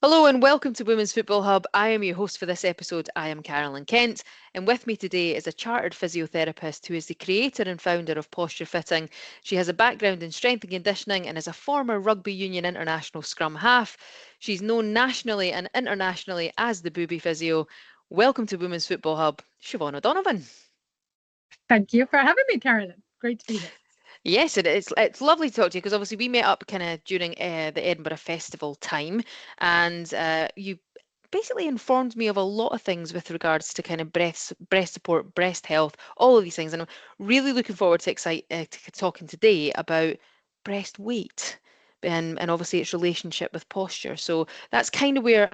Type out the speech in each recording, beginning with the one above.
Hello and welcome to Women's Football Hub. I am your host for this episode. I am Carolyn Kent, and with me today is a chartered physiotherapist who is the creator and founder of Posture Fitting. She has a background in strength and conditioning and is a former Rugby Union International scrum half. She's known nationally and internationally as the Boobie Physio. Welcome to Women's Football Hub, Siobhan O'Donovan. Thank you for having me, Carolyn. Great to be here. Yes, it's lovely to talk to you because obviously we met up kind of during the Edinburgh Festival time, and you basically informed me of a lot of things with regards to kind of breast support, breast health, all of these things, and I'm really looking forward to talking today about breast weight. And obviously its relationship with posture. So that's kind of where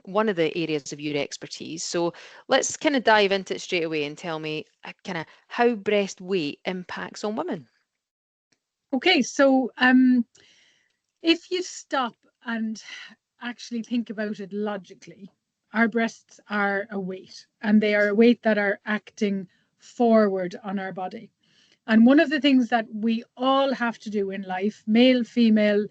one of the areas of your expertise. So let's kind of dive into it straight away and tell me kind of how breast weight impacts on women. Okay, so if you stop and actually think about it logically, our breasts are a weight, and they are a weight that are acting forward on our body. And one of the things that we all have to do in life, male, female,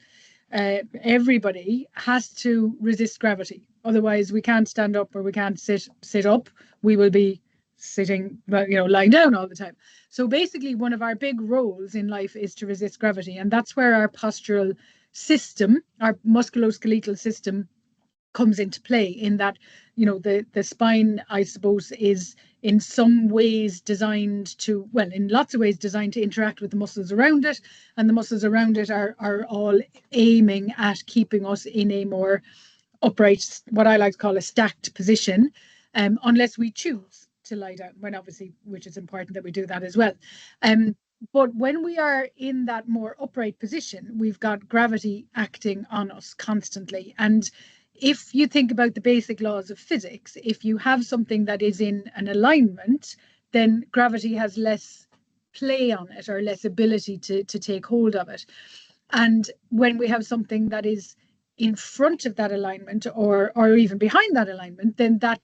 everybody has to resist gravity. Otherwise, we can't stand up or we can't sit up. We will be sitting, lying down all the time. So basically, one of our big roles in life is to resist gravity, and that's where our postural system, our musculoskeletal system, comes into play. In that, the spine, I suppose, is in some ways designed to, well, in lots of ways designed to interact with the muscles around it, and the muscles around it are all aiming at keeping us in a more upright, what I like to call a stacked position, unless we choose to lie down, when obviously, which is important that we do that as well. But when we are in that more upright position, we've got gravity acting on us constantly. And if you think about the basic laws of physics, if you have something that is in an alignment, then gravity has less play on it, or less ability to take hold of it. And when we have something that is in front of that alignment, or even behind that alignment, then that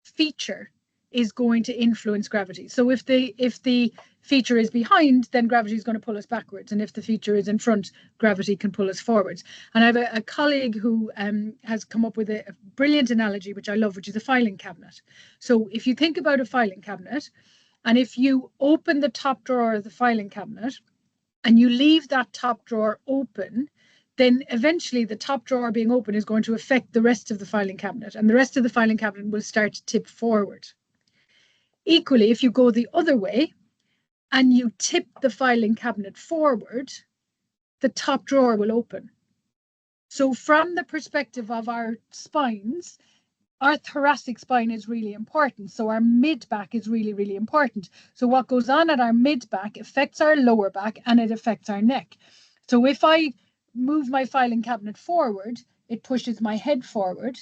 feature is going to influence gravity. So if the feature is behind, then gravity is going to pull us backwards, and if the feature is in front, gravity can pull us forwards. And I have a colleague who has come up with a brilliant analogy, which I love, which is a filing cabinet. So if you think about a filing cabinet, and if you open the top drawer of the filing cabinet and you leave that top drawer open, then eventually the top drawer being open is going to affect the rest of the filing cabinet, and the rest of the filing cabinet will start to tip forward. Equally, if you go the other way and you tip the filing cabinet forward, the top drawer will open. So from the perspective of our spines, our thoracic spine is really important. So our mid back is really, really important. So what goes on at our mid back affects our lower back, and it affects our neck. So if I move my filing cabinet forward, it pushes my head forward.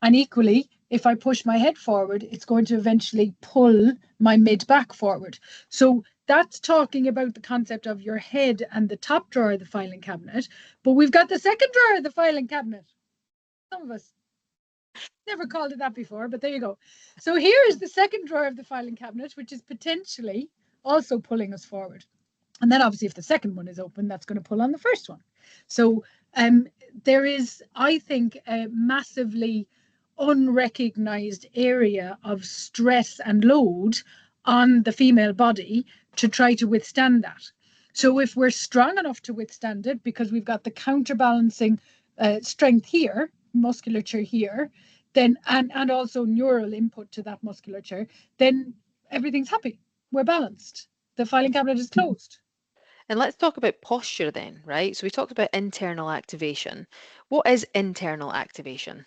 And equally, if I push my head forward, it's going to eventually pull my mid back forward. So that's talking about the concept of your head and the top drawer of the filing cabinet. But we've got the second drawer of the filing cabinet. Some of us never called it that before, but there you go. So here is the second drawer of the filing cabinet, which is potentially also pulling us forward. And then obviously if the second one is open, that's going to pull on the first one. So there is, I think, a massively unrecognized area of stress and load on the female body to try to withstand that. So if we're strong enough to withstand it, because we've got the counterbalancing strength here, musculature here, then and also neural input to that musculature, then everything's happy. We're balanced. The filing cabinet is closed. And let's talk about posture then, right? So we talked about internal activation. What is internal activation?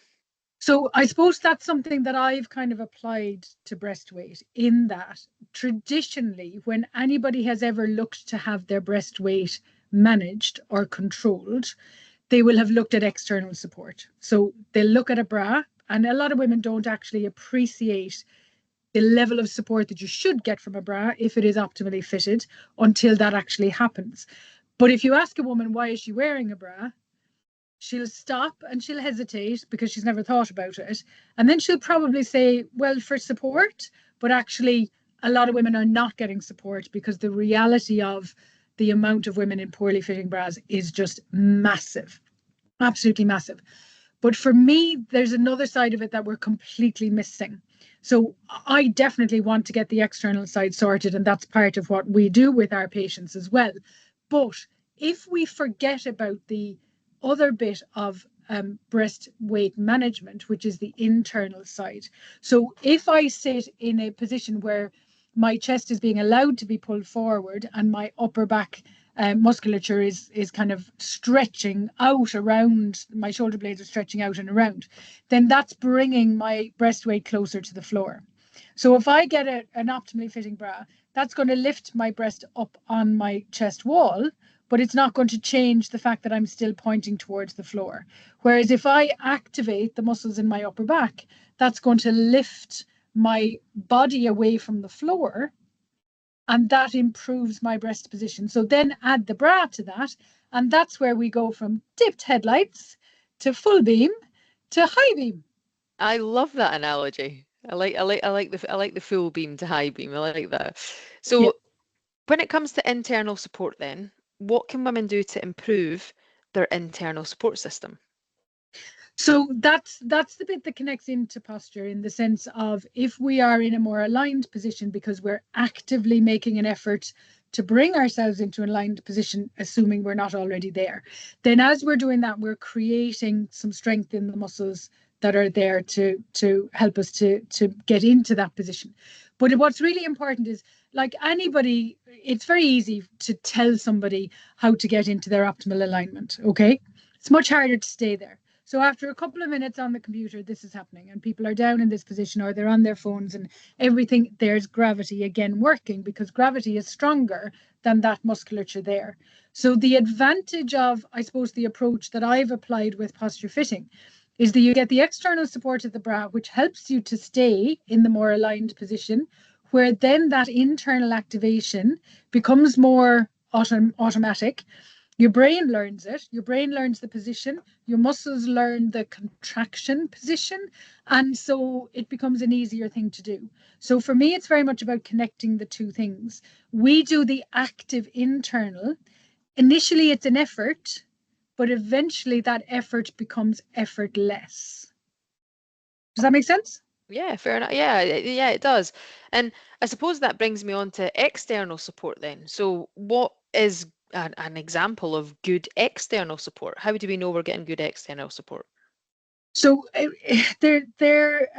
So I suppose that's something that I've kind of applied to breast weight, in that traditionally, when anybody has ever looked to have their breast weight managed or controlled, they will have looked at external support. So they'll look at a bra, and a lot of women don't actually appreciate the level of support that you should get from a bra if it is optimally fitted, until that actually happens. But if you ask a woman why is she wearing a bra, she'll stop and she'll hesitate because she's never thought about it. And then she'll probably say, well, for support. But actually, a lot of women are not getting support because the reality of the amount of women in poorly fitting bras is just massive. absolutely massive. But for me, there's another side of it that we're completely missing. So I definitely want to get the external side sorted, and that's part of what we do with our patients as well. But if we forget about the other bit of breast weight management, which is the internal side. So if I sit in a position where my chest is being allowed to be pulled forward and my upper back musculature is kind of stretching out around, my shoulder blades are stretching out and around, then that's bringing my breast weight closer to the floor. So if I get an optimally fitting bra, that's going to lift my breast up on my chest wall, but it's not going to change the fact that I'm still pointing towards the floor. Whereas if I activate the muscles in my upper back, that's going to lift my body away from the floor, and that improves my breast position. So then add the bra to that, and that's where we go from dipped headlights to full beam to high beam. I love that analogy. I like the full beam to high beam. I like that. Yeah. So when it comes to internal support then, what can women do to improve their internal support system? So that's the bit that connects into posture, in the sense of, if we are in a more aligned position because we're actively making an effort to bring ourselves into an aligned position, assuming we're not already there, then as we're doing that, we're creating some strength in the muscles that are there to help us to get into that position. But what's really important is, like anybody, it's very easy to tell somebody how to get into their optimal alignment. Okay, it's much harder to stay there. So after a couple of minutes on the computer, this is happening, and people are down in this position, or they're on their phones and everything. There's gravity again working, because gravity is stronger than that musculature there. So the advantage of, I suppose, the approach that I've applied with posture fitting is that you get the external support of the bra, which helps you to stay in the more aligned position, where then that internal activation becomes more automatic. Your brain learns it. Your brain learns the position. Your muscles learn the contraction position. And so it becomes an easier thing to do. So for me, it's very much about connecting the two things. We do the active internal. Initially, it's an effort, but eventually that effort becomes effortless. Does that make sense? Yeah, fair enough. Yeah, yeah, it does. And I suppose that brings me on to external support then. So what is an example of good external support? How do we know we're getting good external support? So there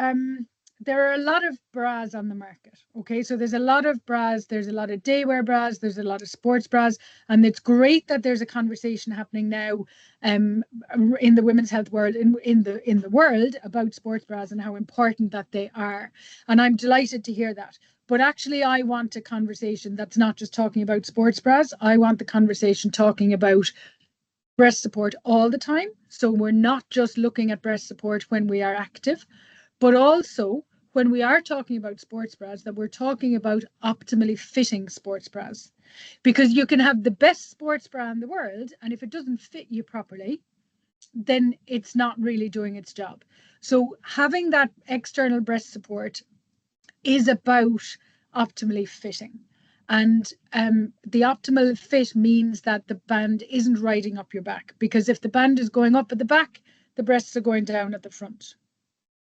are a lot of bras on the market. Okay, so there's a lot of bras. There's a lot of daywear bras. There's a lot of sports bras, and it's great that there's a conversation happening now, in the women's health world, in the world, about sports bras and how important that they are. And I'm delighted to hear that. But actually, I want a conversation that's not just talking about sports bras. I want the conversation talking about breast support all the time. So we're not just looking at breast support when we are active, but also when we are talking about sports bras, that we're talking about optimally fitting sports bras. Because you can have the best sports bra in the world, and if it doesn't fit you properly, then it's not really doing its job. So having that external breast support is about optimally fitting. And the optimal fit means that the band isn't riding up your back, because if the band is going up at the back, the breasts are going down at the front.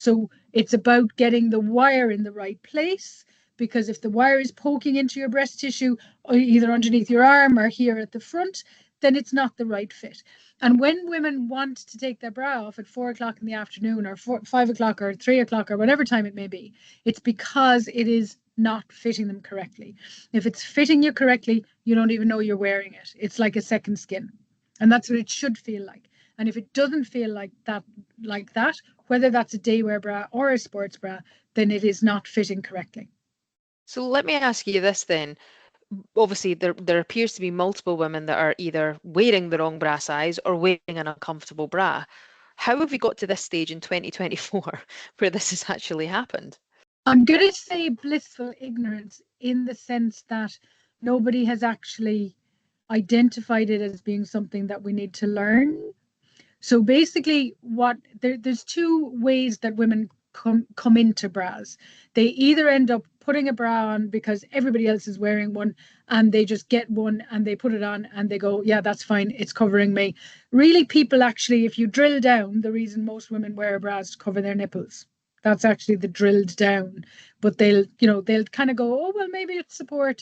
So it's about getting the wire in the right place, because if the wire is poking into your breast tissue, or either underneath your arm or here at the front, then it's not the right fit. And when women want to take their bra off at 4 o'clock in the afternoon, or 5 o'clock or 3 o'clock, or whatever time it may be, it's because it is not fitting them correctly. If it's fitting you correctly, you don't even know you're wearing it. It's like a second skin. And that's what it should feel like. And if it doesn't feel like that, whether that's a daywear bra or a sports bra, then it is not fitting correctly. So let me ask you this then. Obviously, there appears to be multiple women that are either wearing the wrong bra size or wearing an uncomfortable bra. How have we got to this stage in 2024 where this has actually happened? I'm going to say blissful ignorance, in the sense that nobody has actually identified it as being something that we need to learn. So basically, there's two ways that women come into bras. They either end up putting a bra on because everybody else is wearing one, and they just get one and they put it on and they go, yeah, that's fine, it's covering me. Really, people actually, if you drill down, the reason most women wear a bra is to cover their nipples. That's actually the drilled down. But they'll kind of go, oh well, maybe it's support,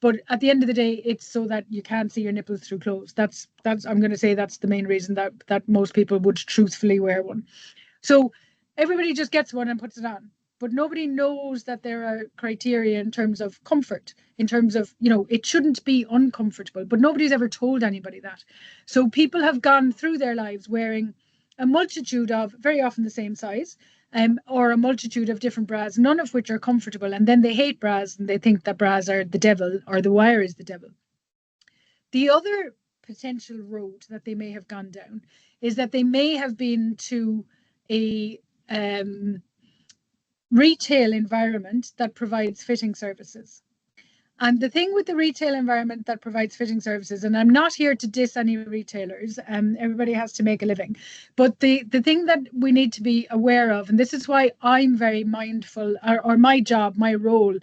but at the end of the day, it's so that you can't see your nipples through clothes. That's I'm going to say that's the main reason that most people would truthfully wear one. So everybody just gets one and puts it on, but nobody knows that there are criteria in terms of comfort, in terms of, it shouldn't be uncomfortable, but nobody's ever told anybody that. So people have gone through their lives wearing a multitude of, very often the same size, or a multitude of different bras, none of which are comfortable. And then they hate bras and they think that bras are the devil or the wire is the devil. The other potential road that they may have gone down is that they may have been to a retail environment that provides fitting services. And the thing with the retail environment that provides fitting services, and I'm not here to diss any retailers, everybody has to make a living, but the thing that we need to be aware of, and this is why I'm very mindful, or my job, my role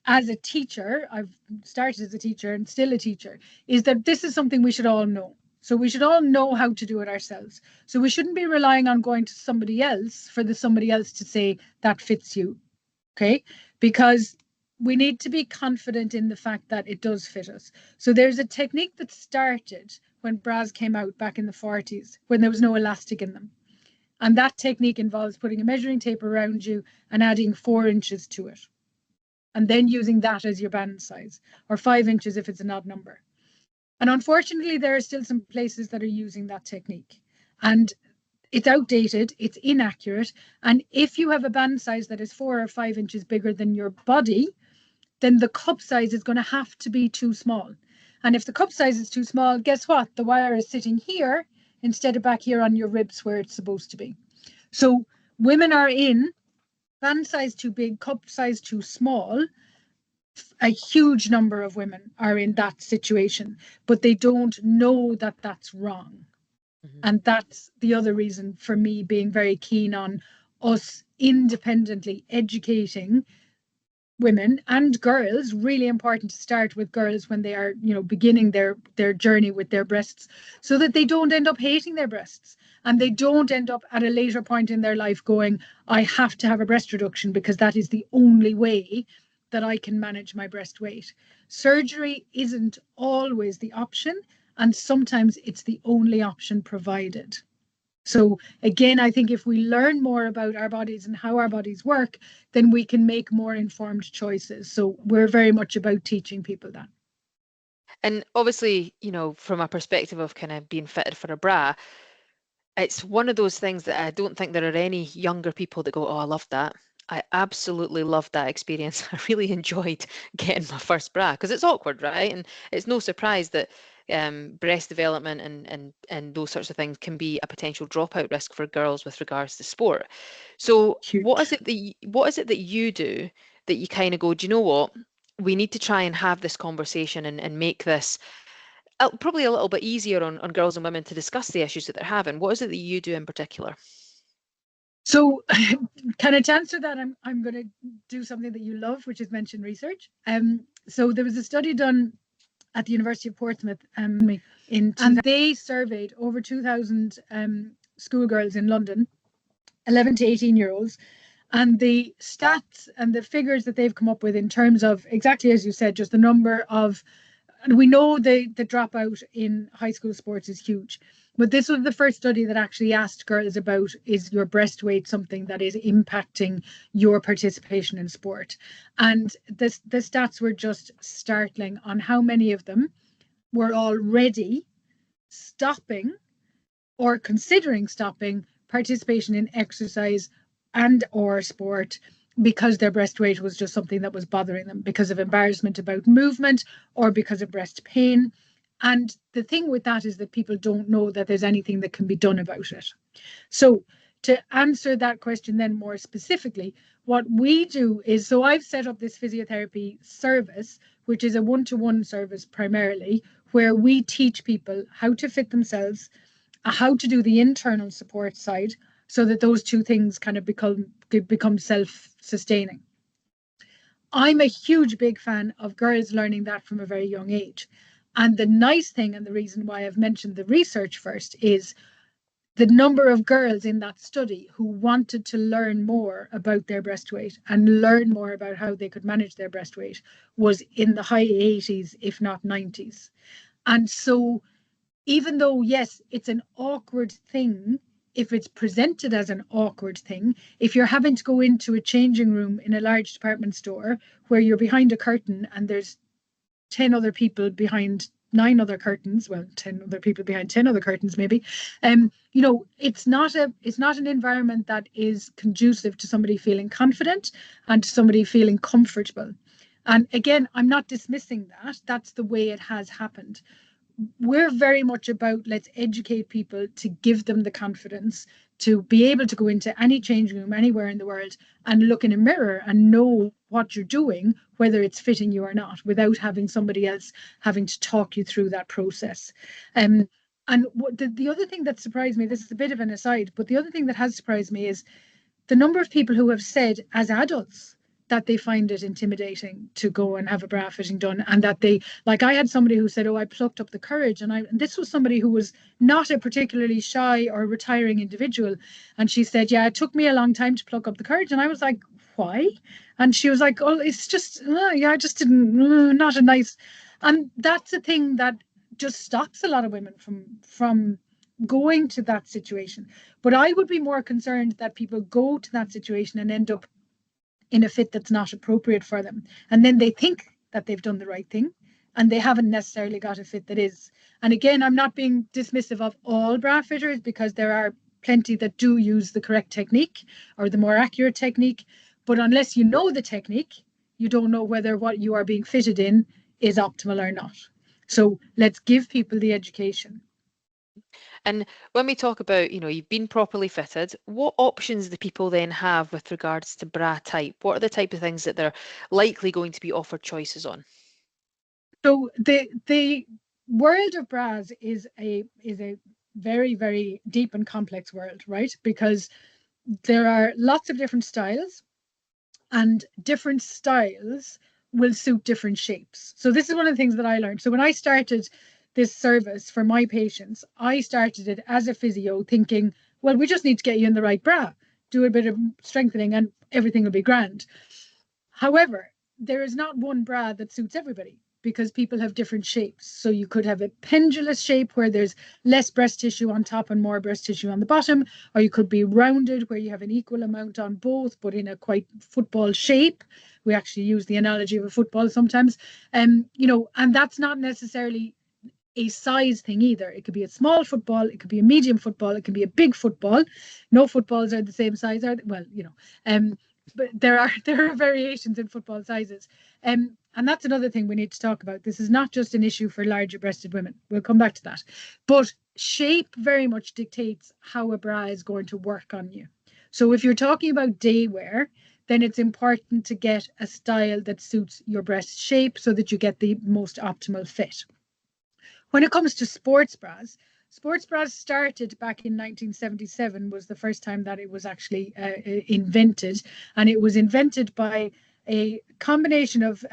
as a teacher, I've started as a teacher and still a teacher, is that this is something we should all know. So we should all know how to do it ourselves. So we shouldn't be relying on going to somebody else for somebody else to say that fits you. Okay? Because we need to be confident in the fact that it does fit us. So there's a technique that started when bras came out back in the 40s, when there was no elastic in them. And that technique involves putting a measuring tape around you and adding 4 inches to it. And then using that as your band size, or 5 inches if it's an odd number. And unfortunately, there are still some places that are using that technique. And it's outdated, it's inaccurate. And if you have a band size that is 4 or 5 inches bigger than your body, then the cup size is going to have to be too small. And if the cup size is too small, guess what? The wire is sitting here instead of back here on your ribs where it's supposed to be. So women are in band size too big, cup size too small. A huge number of women are in that situation, but they don't know that that's wrong. Mm-hmm. And that's the other reason for me being very keen on us independently educating women and girls. Really important to start with girls when they are, beginning their journey with their breasts, so that they don't end up hating their breasts, and they don't end up at a later point in their life going, I have to have a breast reduction because that is the only way that I can manage my breast weight. Surgery isn't always the option, and sometimes it's the only option provided. So again, I think if we learn more about our bodies and how our bodies work, then we can make more informed choices. So we're very much about teaching people that. And obviously, from a perspective of kind of being fitted for a bra, it's one of those things that I don't think there are any younger people that go, oh, I love that. I absolutely loved that experience. I really enjoyed getting my first bra, because it's awkward, right? And it's no surprise that breast development and those sorts of things can be a potential dropout risk for girls with regards to sport. So what is it that you do that you kind of go, do you know what? We need to try and have this conversation and make this probably a little bit easier on girls and women to discuss the issues that they're having. What is it that you do in particular? So kind of to answer that, I'm going to do something that you love, which is mention research. So there was a study done at the University of Portsmouth and they surveyed over 2,000 schoolgirls in London, 11 to 18-year-olds, and the stats and the figures that they've come up with in terms of, exactly as you said, just the number of, and we know the dropout in high school sports is huge, but this was the first study that actually asked girls about, is your breast weight something that is impacting your participation in sport? And the stats were just startling on how many of them were already stopping or considering stopping participation in exercise and or sport because their breast weight was just something that was bothering them, because of embarrassment about movement or because of breast pain. And the thing with that is that people don't know that there's anything that can be done about it. So to answer that question then more specifically, what we do is, so I've set up this physiotherapy service, which is a one-to-one service primarily, where we teach people how to fit themselves, how to do the internal support side, so that those two things kind of become become self-sustaining. I'm a huge big fan of girls learning that from a very young age. And the nice thing, and the reason why I've mentioned the research first, is the number of girls in that study who wanted to learn more about their breast weight and learn more about how they could manage their breast weight was in the high 80s, if not 90s. And so, even though, yes, it's an awkward thing, if it's presented as an awkward thing, if you're having to go into a changing room in a large department store where you're behind a curtain and there's 10 other people behind 9 other curtains, well, 10 other people behind 10 other curtains maybe, it's not an environment that is conducive to somebody feeling confident and to somebody feeling comfortable. And again, I'm not dismissing that. That's the way it has happened. We're very much about, let's educate people to give them the confidence to be able to go into any changing room anywhere in the world and look in a mirror and know what you're doing, whether it's fitting you or not, without having somebody else having to talk you through that process. And the other thing that surprised me, this is a bit of an aside, but the other thing that has surprised me is the number of people who have said as adults that they find it intimidating to go and have a bra fitting done, and that they, like, I had somebody who said, oh, I plucked up the courage, and this was somebody who was not a particularly shy or retiring individual, and she said, yeah, it took me a long time to pluck up the courage. And I was like, why? And she was like, oh, it's just yeah, I just didn't, not a nice. And that's a thing that just stops a lot of women from going to that situation. But I would be more concerned that people go to that situation and end up in a fit that's not appropriate for them. And then they think that they've done the right thing and they haven't necessarily got a fit that is. And again, I'm not being dismissive of all bra fitters, because there are plenty that do use the correct technique or the more accurate technique. But unless you know the technique, you don't know whether what you are being fitted in is optimal or not. So let's give people the education. And when we talk about, you've been properly fitted, what options do people then have with regards to bra type? What are the type of things that they're likely going to be offered choices on? So the world of bras is a very, very deep and complex world, right? Because there are lots of different styles, and different styles will suit different shapes. So this is one of the things that I learned. So when I started this service for my patients, I started it as a physio thinking, well, we just need to get you in the right bra, do a bit of strengthening and everything will be grand. However, there is not one bra that suits everybody, because people have different shapes. So you could have a pendulous shape where there's less breast tissue on top and more breast tissue on the bottom, or you could be rounded where you have an equal amount on both, but in a quite football shape. We actually use the analogy of a football sometimes. And that's not necessarily a size thing either. It could be a small football, it could be a medium football, it can be a big football. No footballs are the same size, are they? Well, but there are variations in football sizes. And that's another thing we need to talk about. This is not just an issue for larger breasted women. We'll come back to that. But shape very much dictates how a bra is going to work on you. So if you're talking about day wear, then it's important to get a style that suits your breast shape so that you get the most optimal fit. When it comes to sports bras started back in 1977, was the first time that it was actually invented. And it was invented by a combination of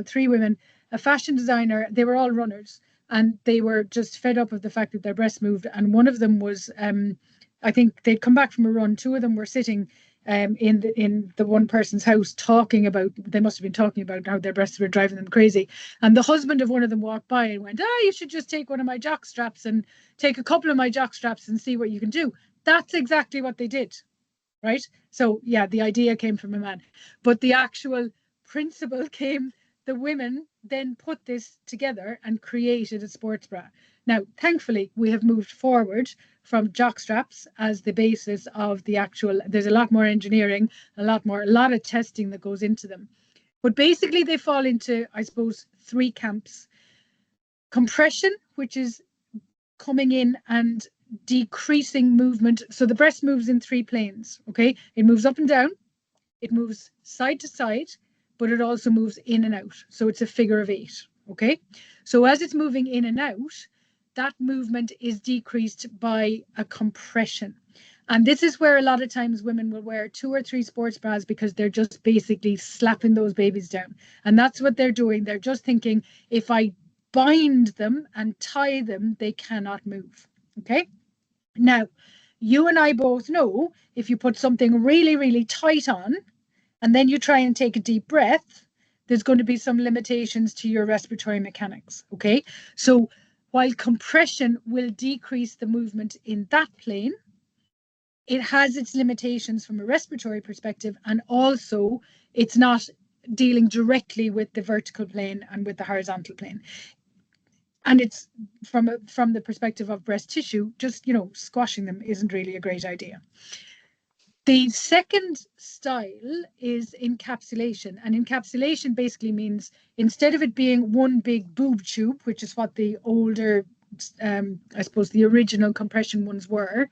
three women, a fashion designer. They were all runners, and they were just fed up of the fact that their breasts moved. And one of them was, I think they'd come back from a run. Two of them were sitting in the one person's house talking about, they must have been talking about how their breasts were driving them crazy. And the husband of one of them walked by and went, you should just take one of my jock straps and take a couple of my jock straps and see what you can do. That's exactly what they did, right? So yeah, the idea came from a man, but the actual principle came, the women then put this together and created a sports bra. Now, thankfully, we have moved forward from jock straps as the basis of the actual, there's a lot more engineering, a lot of testing that goes into them. But basically they fall into, I suppose, three camps. Compression, which is coming in and decreasing movement. So the breast moves in three planes, okay? It moves up and down, it moves side to side, but it also moves in and out. So it's a figure of 8, okay? So as it's moving in and out, that movement is decreased by a compression. And this is where a lot of times women will wear 2 or 3 sports bras because they're just basically slapping those babies down. And that's what they're doing. They're just thinking, if I bind them and tie them, they cannot move. Okay. Now, you and I both know if you put something really, really tight on and then you try and take a deep breath, there's going to be some limitations to your respiratory mechanics. Okay. So while compression will decrease the movement in that plane, it has its limitations from a respiratory perspective, and also it's not dealing directly with the vertical plane and with the horizontal plane. And it's from the perspective of breast tissue, just, squashing them isn't really a great idea. The second style is encapsulation, and encapsulation basically means instead of it being one big boob tube, which is what the older, I suppose the original compression ones were,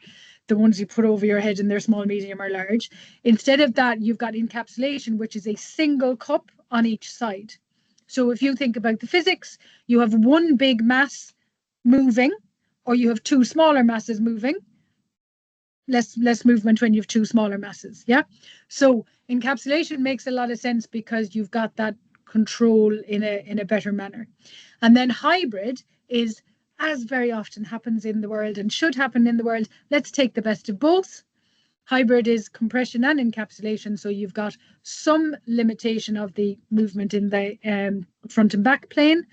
the ones you put over your head and they're small, medium or large. Instead of that, you've got encapsulation, which is a single cup on each side. So if you think about the physics, you have one big mass moving, or you have 2 smaller masses moving. Less movement when you have 2 smaller masses. Yeah. So encapsulation makes a lot of sense because you've got that control in a better manner. And then hybrid is, as very often happens in the world and should happen in the world, let's take the best of both. Hybrid is compression and encapsulation, so you've got some limitation of the movement in the front and back plane,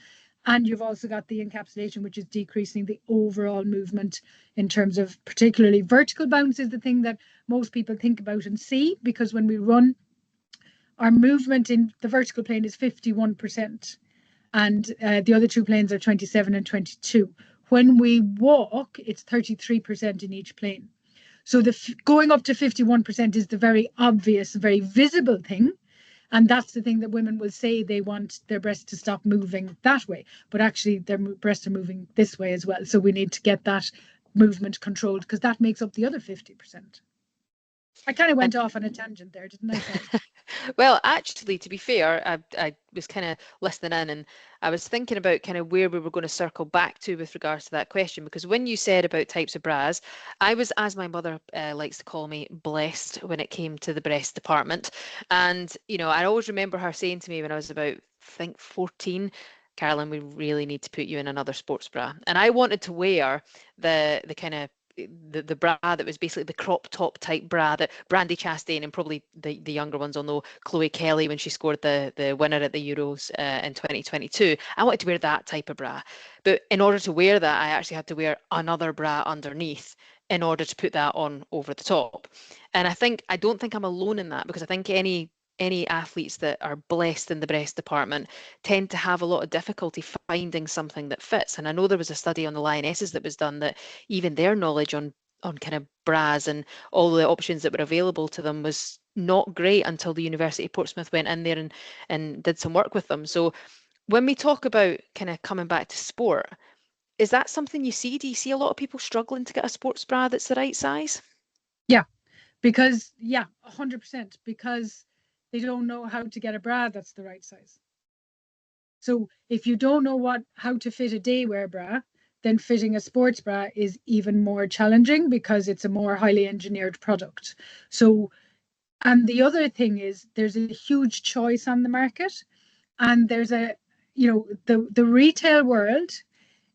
and you've also got the encapsulation, which is decreasing the overall movement in terms of particularly vertical bounce is the thing that most people think about and see, because when we run, our movement in the vertical plane is 51%. And the other 2 planes are 27 and 22. When we walk, it's 33% in each plane. So going up to 51% is the very obvious, very visible thing. And that's the thing that women will say they want their breasts to stop moving that way. But actually, their breasts are moving this way as well. So we need to get that movement controlled, because that makes up the other 50%. I kind of went off on a tangent there, didn't I? Well, actually, to be fair, I was kind of listening in, and I was thinking about kind of where we were going to circle back to with regards to that question, because when you said about types of bras, I was, as my mother likes to call me, blessed when it came to the breast department. And, I always remember her saying to me when I was about, I think, 14, Carolyn, we really need to put you in another sports bra. And I wanted to wear the kind of the bra that was basically the crop top type bra that Brandy Chastain, and probably the younger ones will know Chloe Kelly when she scored the winner at the Euros in 2022. I wanted to wear that type of bra, but in order to wear that, I actually had to wear another bra underneath in order to put that on over the top. And I don't think I'm alone in that, because I think any athletes that are blessed in the breast department tend to have a lot of difficulty finding something that fits. And I know there was a study on the Lionesses that was done that even their knowledge on kind of bras and all the options that were available to them was not great until the University of Portsmouth went in there and did some work with them. So when we talk about kind of coming back to sport, is that something you see? Do you see a lot of people struggling to get a sports bra that's the right size? Yeah, because 100%, because they don't know how to get a bra that's the right size. So if you don't know how to fit a daywear bra, then fitting a sports bra is even more challenging, because it's a more highly engineered product. So, and the other thing is there's a huge choice on the market, and there's the retail world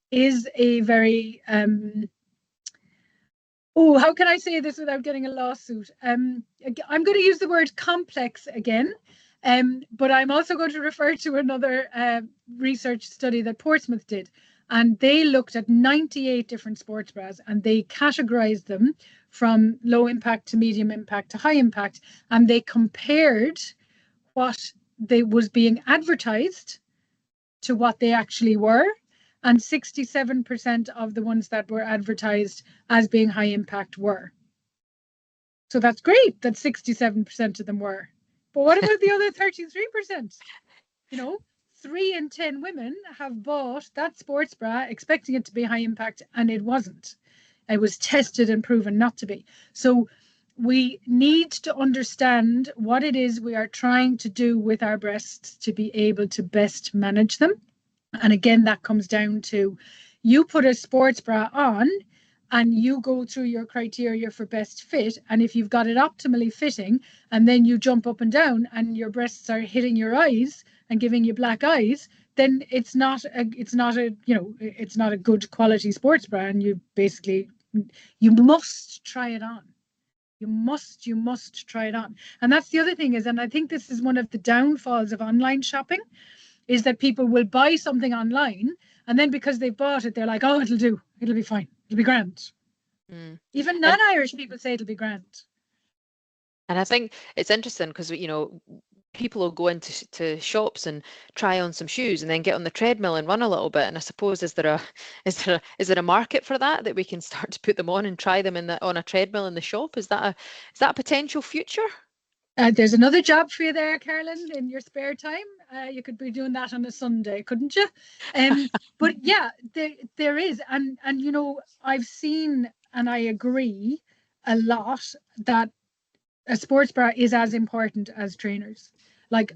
is a very how can I say this without getting a lawsuit? I'm going to use the word complex again, but I'm also going to refer to another research study that Portsmouth did. And they looked at 98 different sports bras, and they categorized them from low impact to medium impact to high impact. And they compared what was being advertised to what they actually were. And 67% of the ones that were advertised as being high impact were. So that's great that 67% of them were. But what about the other 33%? 3 in 10 women have bought that sports bra expecting it to be high impact, and it wasn't. It was tested and proven not to be. So we need to understand what it is we are trying to do with our breasts to be able to best manage them. And again, that comes down to, you put a sports bra on and you go through your criteria for best fit, and if you've got it optimally fitting, and then you jump up and down and your breasts are hitting your eyes and giving you black eyes, then it's not a good quality sports bra, and you must try it on. You must try it on. And that's the other thing is, and I think this is one of the downfalls of online shopping, is that people will buy something online, and then because they've bought it, they're like, oh, it'll do, it'll be fine, it'll be grand. Even non-Irish people say it'll be grand. And I think it's interesting because, people will go into shops and try on some shoes and then get on the treadmill and run a little bit. And I suppose is there a market for that we can start to put them on and try them on a treadmill in the shop? Is that a potential future? There's another job for you there, Carolyn, in your spare time. You could be doing that on a Sunday, couldn't you? But yeah, there is. And I've seen, and I agree a lot, that a sports bra is as important as trainers. Like,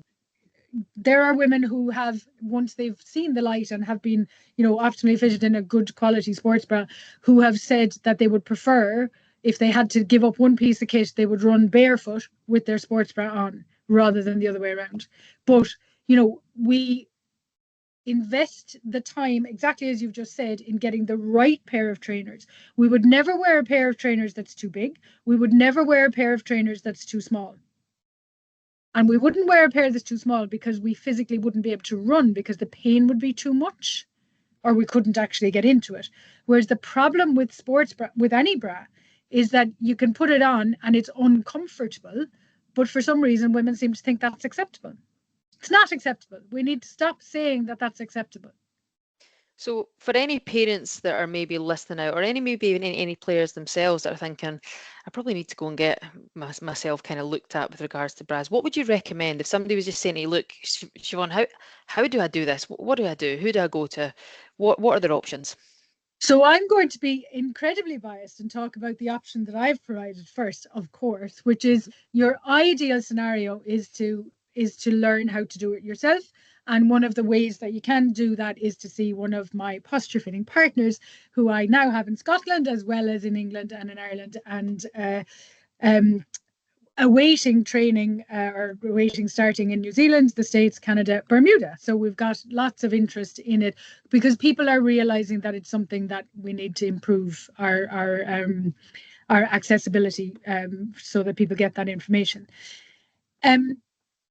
there are women who have, once they've seen the light and have been, optimally fitted in a good quality sports bra, who have said that they would prefer, if they had to give up one piece of kit, they would run barefoot with their sports bra on rather than the other way around. But, we invest the time, exactly as you've just said, in getting the right pair of trainers. We would never wear a pair of trainers that's too big. We would never wear a pair of trainers that's too small. And we wouldn't wear a pair that's too small because we physically wouldn't be able to run because the pain would be too much, or we couldn't actually get into it. Whereas the problem with sports bra, with any bra, is that you can put it on and it's uncomfortable, but for some reason women seem to think that's acceptable. It's not acceptable. We need to stop saying that that's acceptable. So for any parents that are maybe listening out, or maybe even any players themselves that are thinking, I probably need to go and get myself kind of looked at with regards to bras, what would you recommend if somebody was just saying to you, look, Siobhan, how do I do this? What do I do? Who do I go to? What are their options? So I'm going to be incredibly biased and talk about the option that I've provided first, of course, which is your ideal scenario is to learn how to do it yourself. And one of the ways that you can do that is to see one of my posture fitting partners, who I now have in Scotland as well as in England and in Ireland, and awaiting training or awaiting starting in New Zealand, the States, Canada, Bermuda. So we've got lots of interest in it because people are realizing that it's something that we need to improve our accessibility, so that people get that information.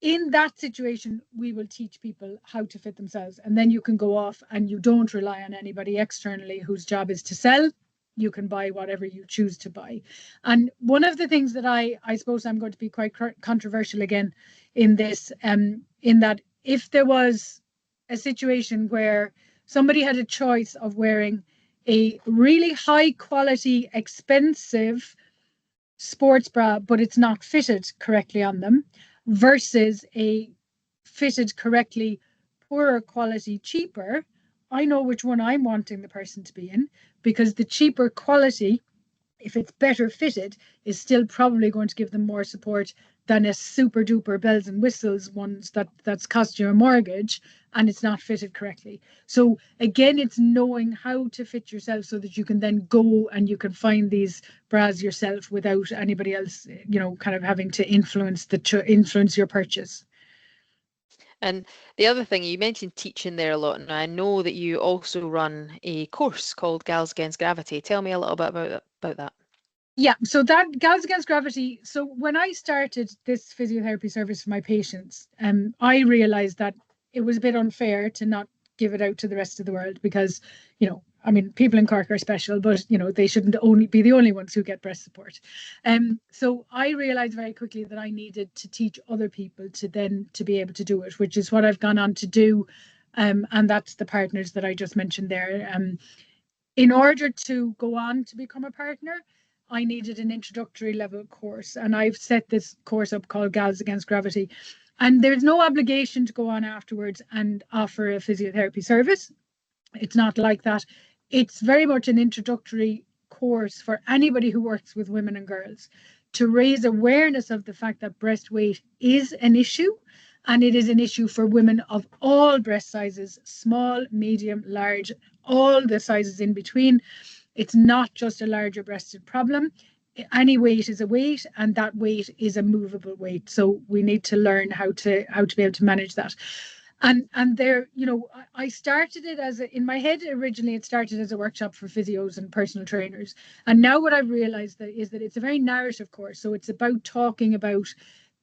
In that situation, we will teach people how to fit themselves, and then you can go off and you don't rely on anybody externally whose job is to sell. You can buy whatever you choose to buy. And one of the things that I suppose I'm going to be quite controversial again in this, in that if there was a situation where somebody had a choice of wearing a really high quality, expensive sports bra, but it's not fitted correctly on them, versus a fitted correctly, poorer quality, cheaper, I know which one I'm wanting the person to be in, because the cheaper quality, if it's better fitted, is still probably going to give them more support than a super duper bells and whistles ones that's cost you a mortgage and it's not fitted correctly. So again, it's knowing how to fit yourself so that you can then go and you can find these bras yourself without anybody else, kind of having to influence your purchase. And the other thing, you mentioned teaching there a lot, and I know that you also run a course called Gals Against Gravity. Tell me a little bit about that. Yeah, so that Gals Against Gravity. So when I started this physiotherapy service for my patients, I realized that it was a bit unfair to not give it out to the rest of the world because, people in Cork are special, but they shouldn't only be the only ones who get breast support. So I realized very quickly that I needed to teach other people to be able to do it, which is what I've gone on to do. And that's the partners that I just mentioned there. In order to go on to become a partner, I needed an introductory level course, and I've set this course up called Gals Against Gravity. And there's no obligation to go on afterwards and offer a physiotherapy service. It's not like that. It's very much an introductory course for anybody who works with women and girls to raise awareness of the fact that breast weight is an issue, and it is an issue for women of all breast sizes, small, medium, large, all the sizes in between. It's not just a larger breasted problem. Any weight is a weight, and that weight is a movable weight. So we need to learn how to be able to manage that. And there, I started it in my head originally. It started as a workshop for physios and personal trainers, and now what I've realized is that it's a very narrative course. So it's about talking about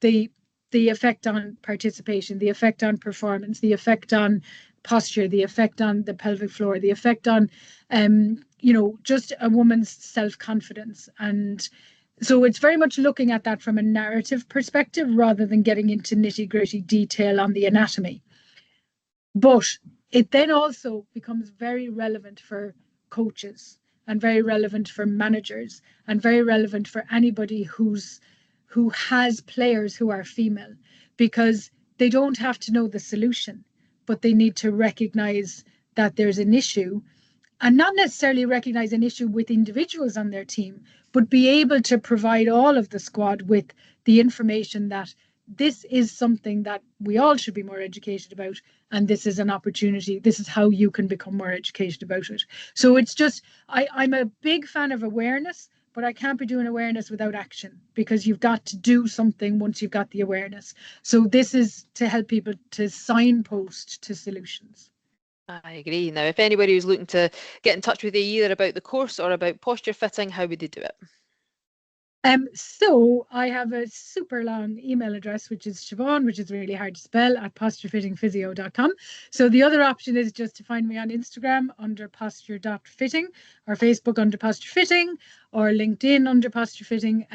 the effect on participation, the effect on performance, the effect on posture, the effect on the pelvic floor, the effect on just a woman's self-confidence. And so it's very much looking at that from a narrative perspective rather than getting into nitty-gritty detail on the anatomy. But it then also becomes very relevant for coaches and very relevant for managers and very relevant for anybody who has players who are female, because they don't have to know the solution, but they need to recognize that there's an issue, and not necessarily recognize an issue with individuals on their team, but be able to provide all of the squad with the information that this is something that we all should be more educated about, and this is an opportunity. This is how you can become more educated about it. So it's just, I'm a big fan of awareness, but I can't be doing awareness without action, because you've got to do something once you've got the awareness. So this is to help people to signpost to solutions. I agree. Now, if anybody was looking to get in touch with you either about the course or about posture fitting, how would they do it? So I have a super long email address, which is Siobhan, which is really hard to spell, at posturefittingphysio.com. So the other option is just to find me on Instagram under posture.fitting, or Facebook under posture fitting, or LinkedIn under posture fitting,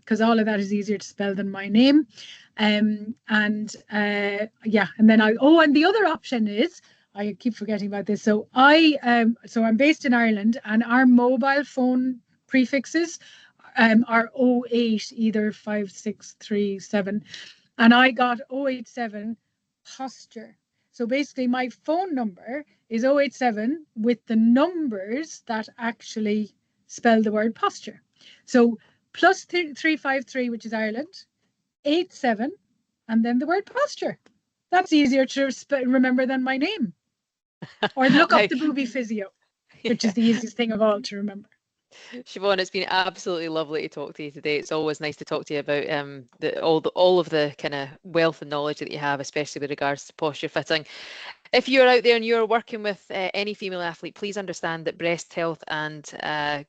because all of that is easier to spell than my name. And then and the other option is, I keep forgetting about this. So I'm based in Ireland, and our mobile phone prefixes are 08, either 5637, and I got 087 posture. So basically my phone number is 087 with the numbers that actually spell the word posture. So plus 353, which is Ireland, 87, and then the word posture. That's easier to remember than my name. Or look up the Boobie Physio, which is the easiest thing of all to remember. Siobhan, it's been absolutely lovely to talk to you today. It's always nice to talk to you about all of the kind of wealth and knowledge that you have, especially with regards to posture fitting. If you're out there and you're working with any female athlete, please understand that breast health and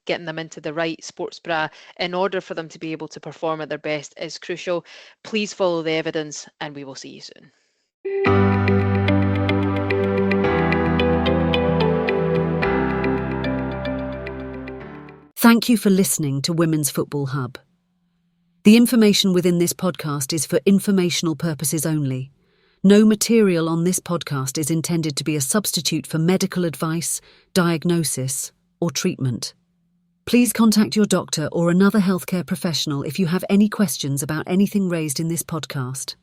getting them into the right sports bra in order for them to be able to perform at their best is crucial. Please follow the evidence, and we will see you soon. Thank you for listening to Women's Football Hub. The information within this podcast is for informational purposes only. No material on this podcast is intended to be a substitute for medical advice, diagnosis, or treatment. Please contact your doctor or another healthcare professional if you have any questions about anything raised in this podcast.